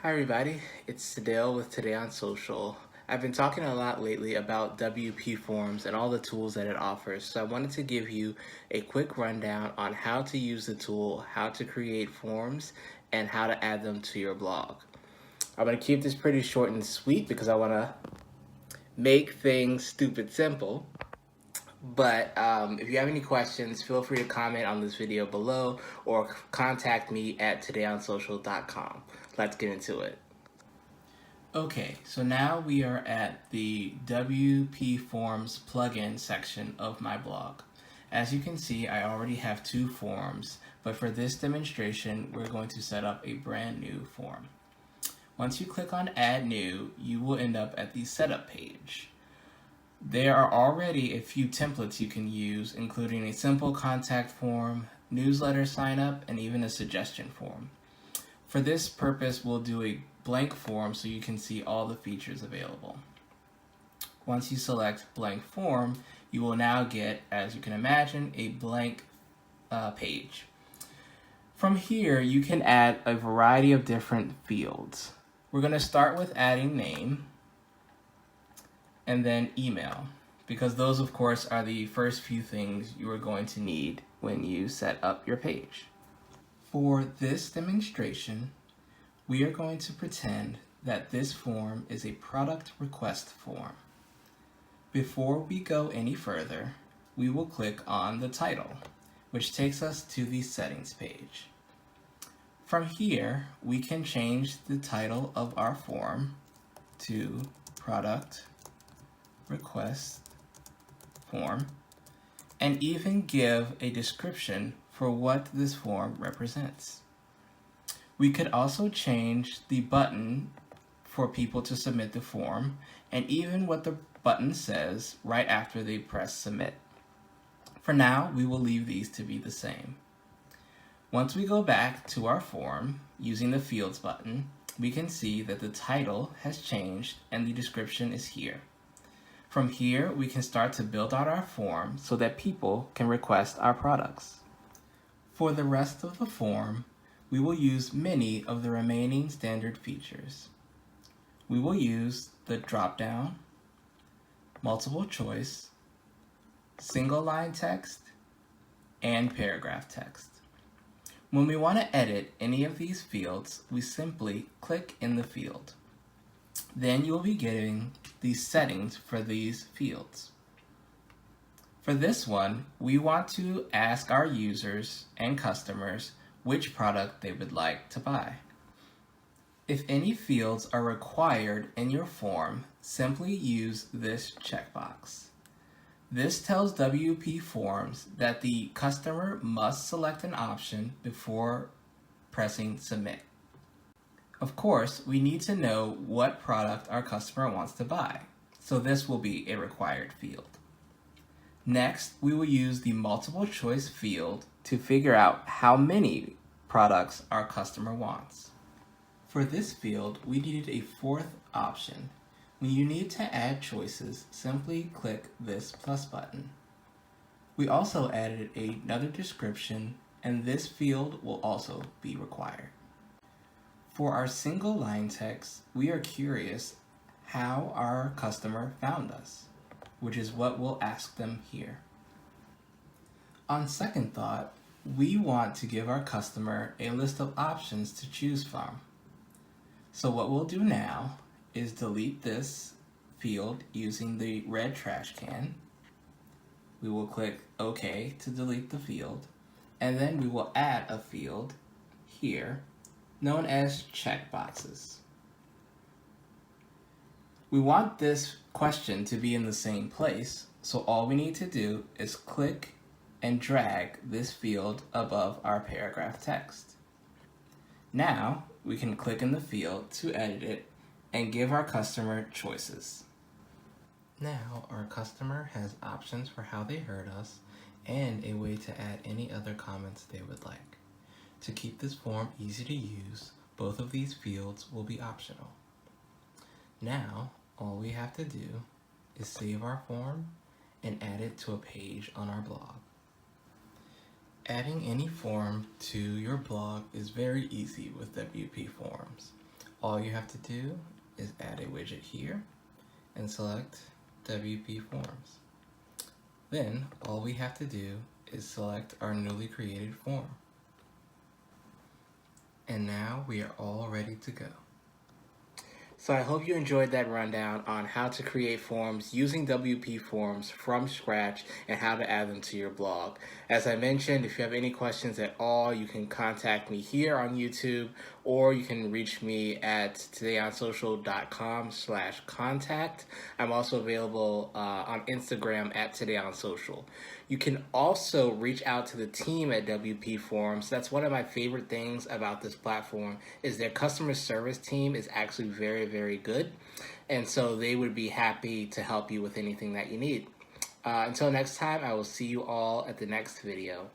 Hi everybody, it's Sadale with Today on Social. I've been talking a lot lately about WPForms and all the tools that it offers, so I wanted to give you a quick rundown on how to use the tool, how to create forms, and how to add them to your blog. I'm going to keep this pretty short and sweet because I want to make things stupid simple. But if you have any questions, feel free to comment on this video below or contact me at todayonsocial.com. Let's get into it. Okay, so now we are at the WPForms plugin section of my blog. As you can see, I already have two forms, but for this demonstration, we're going to set up a brand new form. Once you click on Add New, you will end up at the Setup page. There are already a few templates you can use, including a simple contact form, newsletter sign up, and even a suggestion form. For this purpose, we'll do a blank form so you can see all the features available. Once you select blank form, you will now get, as you can imagine, a blank page. From here, you can add a variety of different fields. We're going to start with adding name and then email, because those of course are the first few things you are going to need when you set up your page. For this demonstration, we are going to pretend that this form is a product request form. Before we go any further, we will click on the title, which takes us to the settings page. From here, we can change the title of our form to product request form and even give a description for what this form represents. We could also change the button for people to submit the form and even what the button says right after they press submit. For now, we will leave these to be the same. Once we go back to our form using the Fields button, we can see that the title has changed and the description is here. From here, we can start to build out our form so that people can request our products. For the rest of the form, we will use many of the remaining standard features. We will use the drop-down, multiple choice, single line text, and paragraph text. When we want to edit any of these fields, we simply click in the field. Then you will be getting the settings for these fields. For this one, we want to ask our users and customers which product they would like to buy. If any fields are required in your form, simply use this checkbox. This tells WPForms that the customer must select an option before pressing submit. Of course, we need to know what product our customer wants to buy, so this will be a required field. Next, we will use the multiple choice field to figure out how many products our customer wants. For this field, we needed a fourth option. When you need to add choices, simply click this plus button. We also added another description, and this field will also be required. For our single line text, we are curious how our customer found us, which is what we'll ask them here. On second thought, we want to give our customer a list of options to choose from. So what we'll do now is delete this field using the red trash can. We will click OK to delete the field, and then we will add a field here known as checkboxes. We want this question to be in the same place, so all we need to do is click and drag this field above our paragraph text. Now we can click in the field to edit it and give our customer choices. Now our customer has options for how they heard us and a way to add any other comments they would like. To keep this form easy to use, both of these fields will be optional. Now, all we have to do is save our form and add it to a page on our blog. Adding any form to your blog is very easy with WPForms. All you have to do is add a widget here and select WP Forms. Then all we have to do is select our newly created form. And now we are all ready to go. So I hope you enjoyed that rundown on how to create forms using WP Forms from scratch and how to add them to your blog. As I mentioned, if you have any questions at all, you can contact me here on YouTube, or you can reach me at todayonsocial.com/contact. I'm also available on Instagram at todayonsocial. You can also reach out to the team at WP Forms. That's one of my favorite things about this platform is their customer service team is actually very, very good. And so they would be happy to help you with anything that you need. Until next time, I will see you all at the next video.